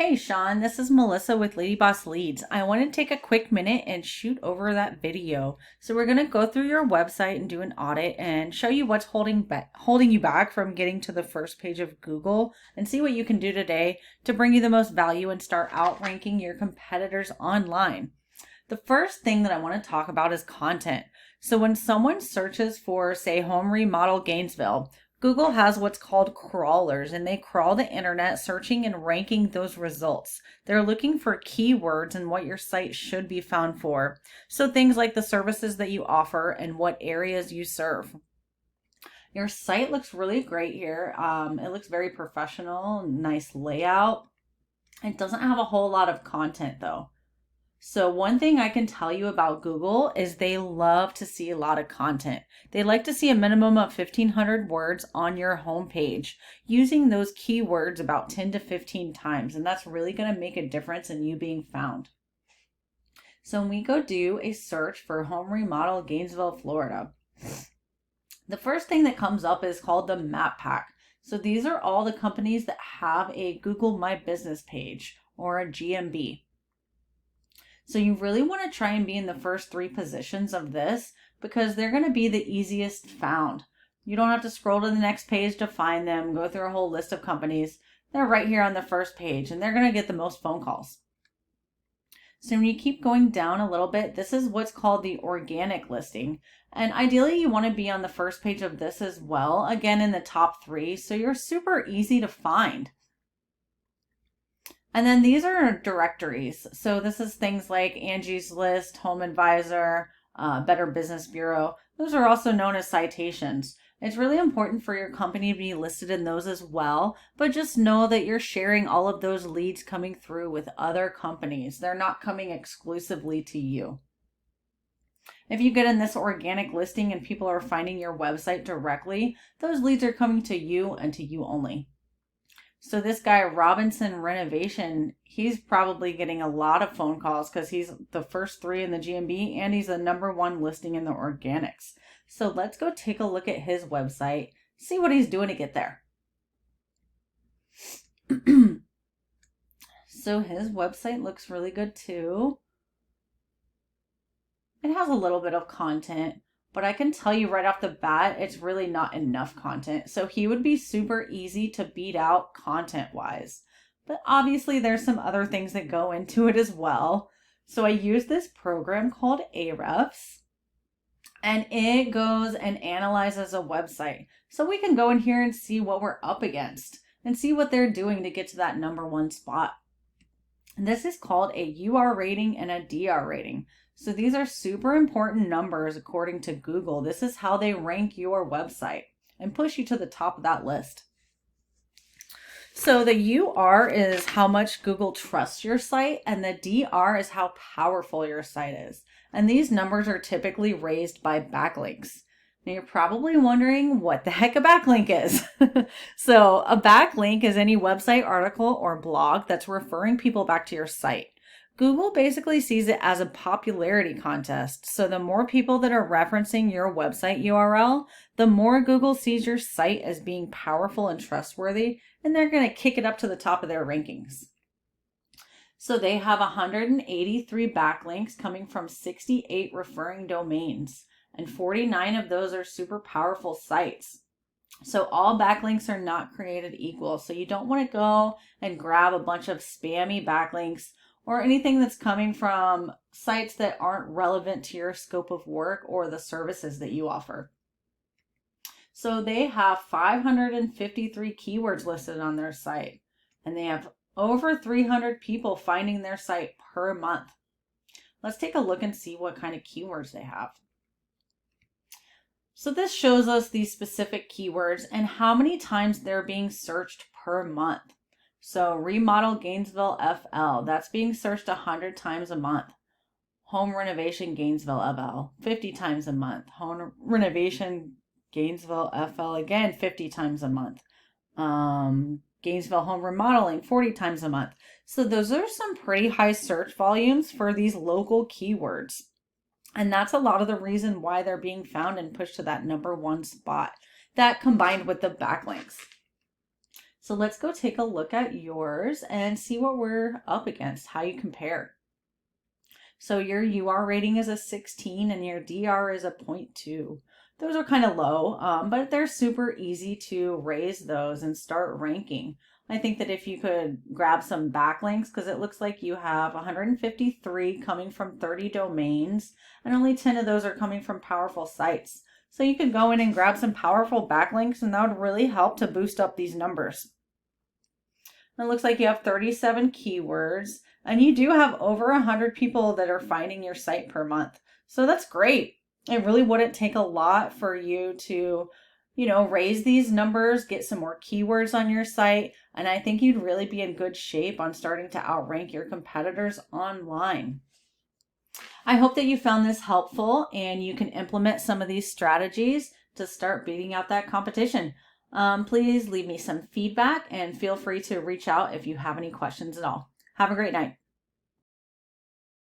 Hey Sean, this is Melissa with Lady Boss Leads. I want to take a quick minute and shoot over that video. So we're going to go through your website and do an audit and show you what's holding you back from getting to the first page of Google and see what you can do today to bring you the most value and start outranking your competitors online. The first thing that I want to talk about is content. So when someone searches for, say, home remodel Gainesville, Google has what's called crawlers, and they crawl the internet searching and ranking those results. They're looking for keywords and what your site should be found for. So things like the services that you offer and what areas you serve. Your site looks really great here. It looks very professional, nice layout. It doesn't have a whole lot of content though. So one thing I can tell you about Google is they love to see a lot of content. They like to see a minimum of 1,500 words on your homepage using those keywords about 10 to 15 times. And that's really going to make a difference in you being found. So when we go do a search for home remodel Gainesville, Florida, the first thing that comes up is called the Map Pack. So these are all the companies that have a Google My Business page or a GMB. So you really want to try and be in the first 3 positions of this because they're going to be the easiest found. You don't have to scroll to the next page to find them, go through a whole list of companies. They're right here on the first page and they're going to get the most phone calls. So when you keep going down a little bit, this is what's called the organic listing. And ideally you want to be on the first page of this as well, again in the top 3, so you're super easy to find. And then these are directories. So this is things like Angie's List, Home Advisor, Better Business Bureau. Those are also known as citations. It's really important for your company to be listed in those as well, but just know that you're sharing all of those leads coming through with other companies. They're not coming exclusively to you. If you get in this organic listing and people are finding your website directly, those leads are coming to you and to you only. So this guy, Robinson Renovation, he's probably getting a lot of phone calls because he's the first 3 in the GMB and he's the #1 listing in the organics. So let's go take a look at his website, see what he's doing to get there. So his website looks really good too. It has a little bit of content, but I can tell you right off the bat, it's really not enough content. So he would be super easy to beat out content-wise. But obviously there's some other things that go into it as well. So I use this program called Ahrefs, and it goes and analyzes a website. So we can go in here and see what we're up against and see what they're doing to get to that #1 spot. And this is called a UR rating and a DR rating. So these are super important numbers according to Google. This is how they rank your website and push you to the top of that list. So the UR is how much Google trusts your site, and the DR is how powerful your site is. And these numbers are typically raised by backlinks. Now you're probably wondering what the heck a backlink is. So a backlink is any website article or blog that's referring people back to your site. Google basically sees it as a popularity contest. So the more people that are referencing your website URL, the more Google sees your site as being powerful and trustworthy, and they're going to kick it up to the top of their rankings. So they have 183 backlinks coming from 68 referring domains, and 49 of those are super powerful sites. So all backlinks are not created equal. So you don't want to go and grab a bunch of spammy backlinks or anything that's coming from sites that aren't relevant to your scope of work or the services that you offer. So they have 553 keywords listed on their site, and they have over 300 people finding their site per month. Let's take a look and see what kind of keywords they have. So this shows us these specific keywords and how many times they're being searched per month. So remodel Gainesville FL, that's being searched 100 times a month. Home renovation Gainesville FL, 50 times a month. Home renovation Gainesville FL again, 50 times a month. Gainesville home remodeling, 40 times a month. So those are some pretty high search volumes for these local keywords. And that's a lot of the reason why they're being found and pushed to that #1 spot. That combined with the backlinks. So let's go take a look at yours and see what we're up against, how you compare. So your UR rating is a 16 and your DR is a 0.2. Those are kind of low, but they're super easy to raise those and start ranking. I think that if you could grab some backlinks, because it looks like you have 153 coming from 30 domains, and only 10 of those are coming from powerful sites. So you could go in and grab some powerful backlinks, and that would really help to boost up these numbers. It looks like you have 37 keywords, and you do have over 100 people that are finding your site per month. So that's great. It really wouldn't take a lot for you to, raise these numbers, get some more keywords on your site, and I think you'd really be in good shape on starting to outrank your competitors online. I hope that you found this helpful and you can implement some of these strategies to start beating out that competition. Please leave me some feedback and feel free to reach out if you have any questions at all. Have a great night.